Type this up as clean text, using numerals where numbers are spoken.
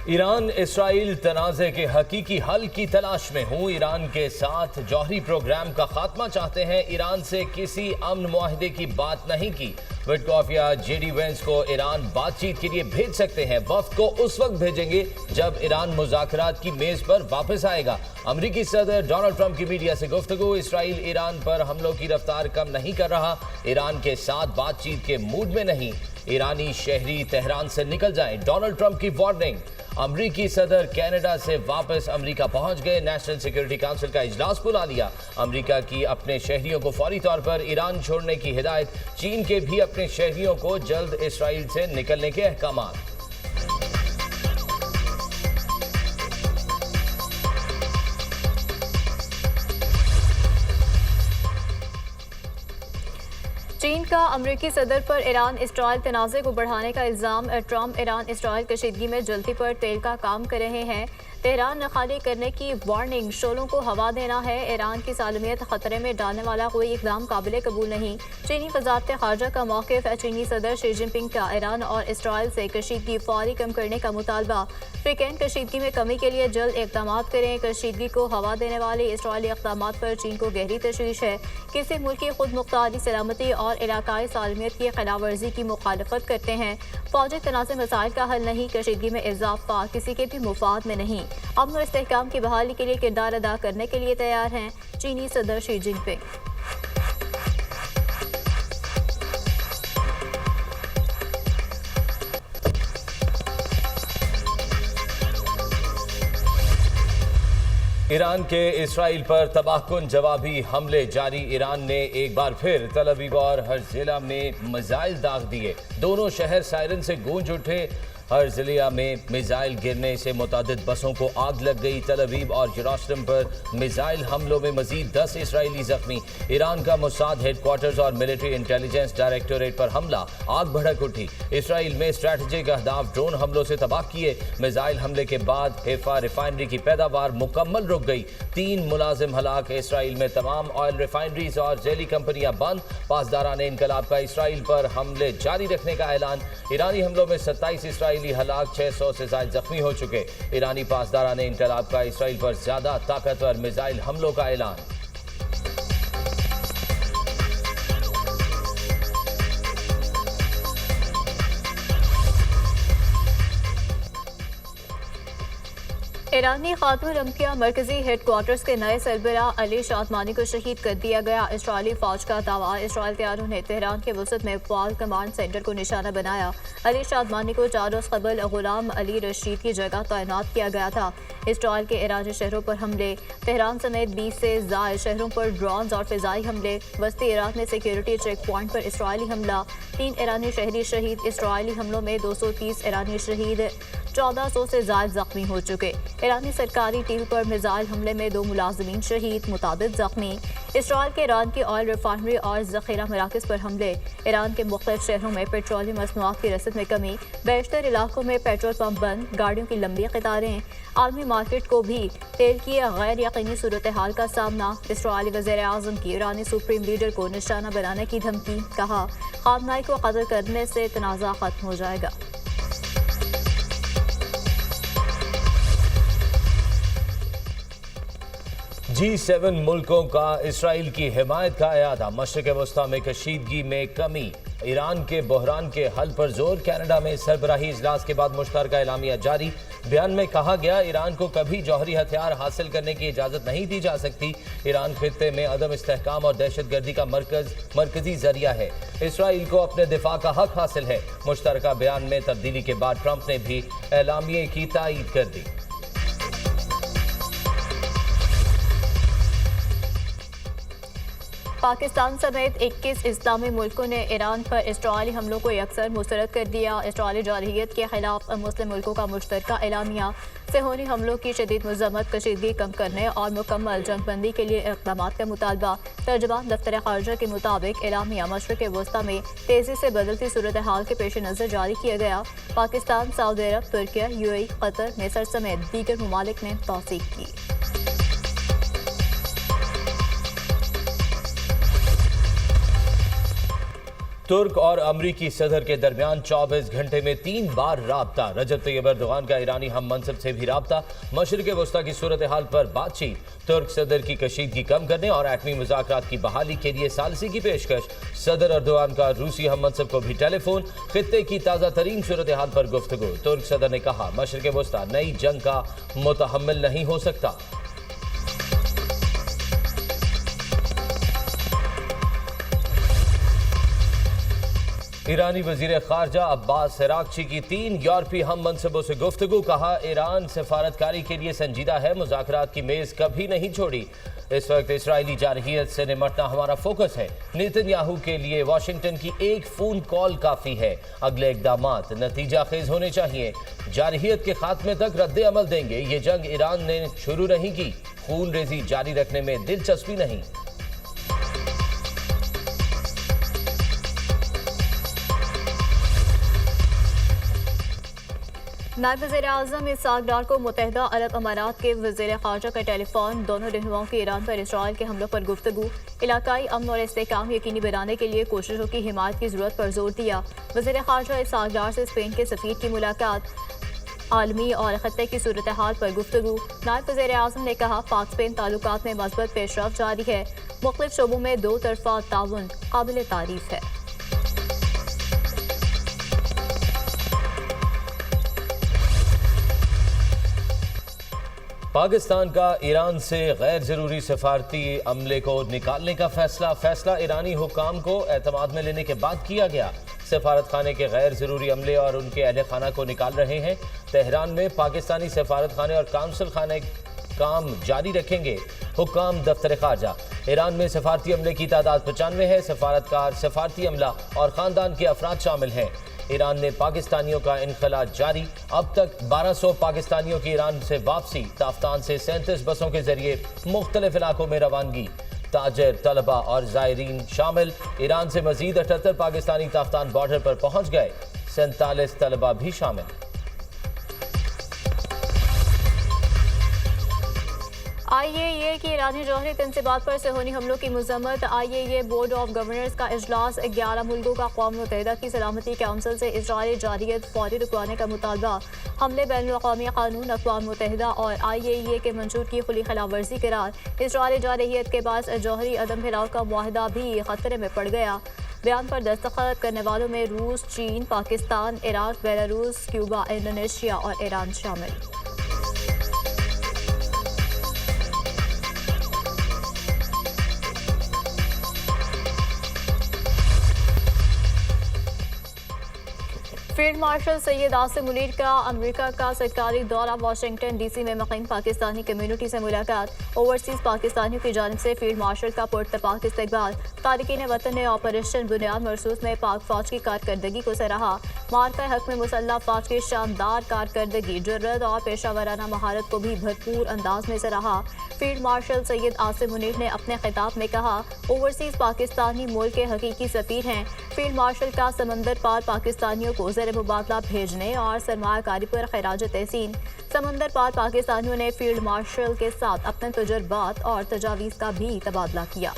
Iran Israel तनाज़े के हकीकी हल की तलाश में हूँ। ईरान के साथ जौहरी प्रोग्राम का खात्मा चाहते हैं। ईरान से किसी अमन मुआहदे की बात नहीं की। विटकॉफ या जेडी वेंस को ईरान बातचीत के लिए भेज सकते हैं। वफ्द को उस वक्त भेजेंगे जब ईरान मुज़ाकरात की मेज पर वापस आएगा। अमरीकी सदर डोनाल्ड ट्रंप की मीडिया से गुफ्तगू। इसराइल ईरान पर हमलों की रफ्तार कम नहीं कर रहा। ईरान के साथ बातचीत के मूड में नहीं। ईरानी शहरी तेहरान से निकल जाएं। डोनाल्ड ट्रंप की वार्निंग। अमरीकी सदर कनाडा से वापस अमरीका पहुंच गए। नेशनल सिक्योरिटी काउंसिल का इजलास बुला लिया। अमरीका की अपने शहरियों को फौरी तौर पर ईरान छोड़ने की हिदायत। चीन के भी अपने शहरियों को जल्द इसराइल से निकलने के अहकामात। चीन का अमरीकी सदर पर ईरान इसराइल तनाज़े को बढ़ाने का इल्ज़ाम। ट्रंप ईरान इसराइल कशीदगी में जल्दी पर तेल का काम कर रहे हैं। तेहरान खाली करने की वार्निंग। शोलों को हवा देना है। ईरान की सालमियत खतरे में डालने वाला कोई इकदाम काबिल कबूल नहीं। चीनी वज़ारत ख़ारजा का मौक़िफ़। चीनी सदर शी जिनपिंग का ईरान और इसराइल से कशीदगी फौरी कम करने का मुतालबा। अफ्रीकन कशीदगी में कमी के लिए जल्द इक़दाम करें। कशीदगी को हवा देने वाले इसराइली इक़दाम पर चीन को गहरी तशवीश है। किसी मुल्क की खुद मुख्तारी सलामती और इलाकाई सालमियत की खिलाफ वर्जी की मुखालफत करते हैं। फौजी तनाज़े मसाइल का हल नहीं। कशीदगी में इजाफा किसी के भी मुफाद में नहीं। अमन और इस्तेहकाम की बहाली के लिए किरदार अदा करने के लिए तैयार हैं चीनी सदर शी जिनपिंग। ईरान के इसराइल पर तबाहकुन जवाबी हमले जारी। ईरान ने एक बार फिर तल अवीव और हर्जिला में मिसाइल दाग दिए। दोनों शहर सायरन से गूंज उठे। हर्जिलिया में मिसाइल गिरने से मुतादिद बसों को आग लग गई। तल अवीव और यरूशलेम पर मिसाइल हमलों में मजीद 10 इसराइली जख्मी। ईरान का मोसाद हेडक्वार्टर्स और मिलिट्री इंटेलिजेंस डायरेक्टोरेट पर हमला। आग भड़क उठी। इसराइल में स्ट्रैटेजिक अहदाफ ड्रोन हमलों से तबाह किए। मिसाइल हमले के बाद हेफा रिफाइनरी की पैदावार मुकम्मल रुक गई। 3 मुलाजिम हलाक। इसराइल में तमाम ऑयल रिफाइनरीज और जेली कंपनियां बंद। पासदारान इनकलाब का इसराइल पर हमले जारी रखने का ऐलान। ईरानी हमलों में 27 इसराइली हलाक, 600 से ज्यादा जख्मी हो चुके। ईरानी पासदारान इनकलाब का इसराइल पर ज्यादा ताकतवर मिसाइल हमलों का ऐलान। ईरानी खातून रमकिया मरकजी हेडक्वार्टर्स के नए सरबरा अली शादमानी को शहीद कर दिया गया। इसराइली फौज का दावा। इसराइल तैयारों ने तेहरान के वसत में फाल कमांड सेंटर को निशाना बनाया। अली शादमानी को 4 रोज़ कबल गुलाम अली रशीद की जगह तैनात किया गया था। इसराइल के ईरानी शहरों पर हमले। तेहरान समेत 20 से ज़ायद शहरों पर ड्रोन और फिजाई हमले। वस्ती इराक में सिक्योरिटी चेक पॉइंट पर इसराइली हमला। 3 ईरानी शहरी शहीद। इसराइली हमलों में 230 ईरानी शहीद, 1400 से ज़ायद जख्मी हो चुके। ईरानी सरकारी टीवी पर मिसाइल हमले में 2 मुलाजमीन शहीद, मुताबिक जख्मी। इसराइल के ईरान की ऑयल रिफाइनरी और जखीरा मराकज़ पर हमले। ईरान के मुख्तलिफ शहरों में पेट्रोलियम मसनूआत की रसद में कमी। बेशतर इलाकों में पेट्रोल पंप बंद। गाड़ियों की लंबी कतारें। आलमी मार्केट को भी तेल की गैर यकीनी सूरत हाल का सामना। इसराइली वज़ीर आज़म की ईरानी सुप्रीम लीडर को निशाना बनाने की धमकी। कहा, खामनाई को कत्ल करने से तनाज़ा खत्म हो जाएगा। G7 मुल्कों का इसराइल की हिमायत का अयादा। मशरिक़ वस्ता में कशीदगी में कमी। ईरान के बहरान के हल पर जोर। कनाडा में सरबराही इजलास के बाद मुश्तरका एलामिया जारी। बयान में कहा गया, ईरान को कभी जौहरी हथियार हासिल करने की इजाज़त नहीं दी जा सकती। ईरान खित्ते में अदम इस्तेहकाम और दहशतगर्दी का मरकजी जरिया है। इसराइल को अपने दिफा का हक हासिल है। मुश्तरका बयान में तब्दीली के बाद ट्रंप ने भी एलामिये की तायीद कर दी। पाकिस्तान समेत 21 इस्लामी मुल्कों ने ईरान पर इसराइली हमलों को यकसर मुस्तरद कर दिया। इसराइली जारहियत के खिलाफ मुस्लिम मुल्कों का मुश्तरका एलामिया। सेहोनी हमलों की शदीद मज़म्मत, कशीदगी कम करने और मुकम्मल जंगबंदी के लिए इक़दामात का मुतालबा। तर्जुमान दफ्तर ख़ारजा के मुताबिक एलामिया मशरिक़ वस्ता में तेज़ी से बदलती सूरत हाल के पेश नज़र जारी किया गया। पाकिस्तान, सऊदी अरब, तुर्किया, UAE, कतर, मिस्र समेत दीगर ममालिक ने तौसीक़ की। तुर्क और अमरीकी सदर के दरमियान 24 घंटे में 3 बार राब्ता। रजब तैयब एर्दोगान का ईरानी हम मनसब से भी राब्ता। मशरिक़ वस्ता की सूरत हाल पर बातचीत। तुर्क सदर की कशीदगी कम करने और एटमी मुज़ाकरात की बहाली के लिए सालसी की पेशकश। सदर एर्दोगान का रूसी हम मनसब को भी टेलीफोन। खित्ते की ताज़ा तरीन सूरत हाल पर गुफ्तगू। तुर्क सदर ने कहा, मशरिक़ वस्ता नई जंग का मुतहम्मिल नहीं हो सकता। ईरानी वजीर खारजा अब्बास अरागची की 3 यूरोपीय हम मनसबों से गुफ्तगू। कहा, ईरान सफारतकारी के लिए संजीदा है, मुज़ाकरात की मेज़ कभी नहीं छोड़ी। इस वक्त इसराइली जारहियत से निमटना हमारा फोकस है। नेतन्याहू के लिए वाशिंगटन की एक फ़ोन कॉल काफ़ी है। अगले इक़दामात नतीजा खेज होने चाहिए। जारहियत के खात्मे तक रद्द अमल देंगे। ये जंग ईरान ने शुरू नहीं की। खून रेजी जारी रखने में दिलचस्पी नहीं। नायब वज़ीर-ए-आज़म इसहाक़ डार को मुत्तहिदा अरब अमारात के वज़ीर ख़ारजा का टेलीफोन। दोनों रहनुमाओं की ईरान पर इसराइल के हमलों पर गुफ्तगू। इलाकाई अमन और इस्तेहकाम यकीनी बनाने के लिए कोशिशों की हिमायत की ज़रूरत पर जोर दिया। वज़ीर ख़ारजा इसहाक़ डार से स्पेन के सफ़ीर की मुलाकात। आलमी और खत्ते की सूरत हाल पर गुफ्तगू। नायब वज़ीर-ए-आज़म ने कहा, पाक स्पेन ताल्लुकात में मज़बूत पेशरफ्त जारी है। मुख्तलिफ शोबों में दो तरफ़ा ताउन काबिल तारीफ़ है। पाकिस्तान का ईरान से गैर ज़रूरी सफारती अमले को निकालने का फैसला ईरानी हुकाम को एतमाद में लेने के बाद किया गया। सफारत खाने के गैर ज़रूरी अमले और उनके अहल खाना को निकाल रहे हैं। तेहरान में पाकिस्तानी सफारत खाने और काउंसिल खाने काम जारी रखेंगे। हुकाम दफ्तर खारजा। ईरान में सफारती अमले की तादाद 95 है। सफारतकार, सफारती अमला और ख़ानदान के अफराद शामिल हैं। ईरान ने पाकिस्तानियों का इनखला जारी। अब तक 1200 पाकिस्तानियों की ईरान से वापसी। ताफ्तान से 37 बसों के जरिए मुख्तलिफ इलाकों में रवानगी। ताजर, तलबा और ज़ायरीन शामिल। ईरान से मजीद 78 पाकिस्तानी ताफ्तान बॉर्डर पर पहुंच गए। 47 तलबा भी शामिल। IAEA की ईरानी जौहरी तंसीबात पर सेहूनी हमलों की मजम्मत। IAEA बोर्ड ऑफ गवर्नर्स का इजलास। 11 मुल्कों का क़ौम मुत्तहिदा की सलामती काउंसिल से इजराइली जारियत फौरी रुकवाने का मुतालबा। हमले बैनुल-अक़वामी कानून, अक़वाम मुत्तहिदा और IAEA के मंशूर की खुली खिलाफ वर्जी करार। इजराइली जारहियत के बाद जौहरी अदम फिराव का मुआहदा भी खतरे में पड़ गया। बयान पर दस्तखत करने वालों में रूस, चीन, Pakistan, Iraq, Belarus, Cuba, Indonesia और ईरान शामिल। फील्ड मार्शल सैयद आसिम मुनीर का अमेरिका का सरकारी दौरा। वाशिंगटन DC में मुक़ीम पाकिस्तानी कम्यूनिटी से मुलाकात। ओवरसीज़ पाकिस्तानियों की जानिब से फील्ड मार्शल का पुरतपाक इस्तकबाल। तारिकीन वतन ने ऑपरेशन बुनियाद मरसूस में पाक फौज की कारकर्दगी को सराहा। मार्का हक में मुसल्लह फौज की शानदार कारकर्दगी, जुर्रत और पेशावराना महारत को भी भरपूर अंदाज में सराहा। फील्ड मार्शल सैयद आसिम मुनीर ने अपने खिताब में कहा, ओवरसीज़ पाकिस्तानी मुल्क के हकीकी सफ़ीर हैं। फील्ड मार्शल का समंदर पार पाकिस्तानियों को ज़र मुबादला भेजने और सरमायाकारी पर खैराज तहसीन। समंदर पार पाकिस्तानियों ने फील्ड मार्शल के साथ अपने तजुर्बात और तजावीज़ का भी तबादला किया।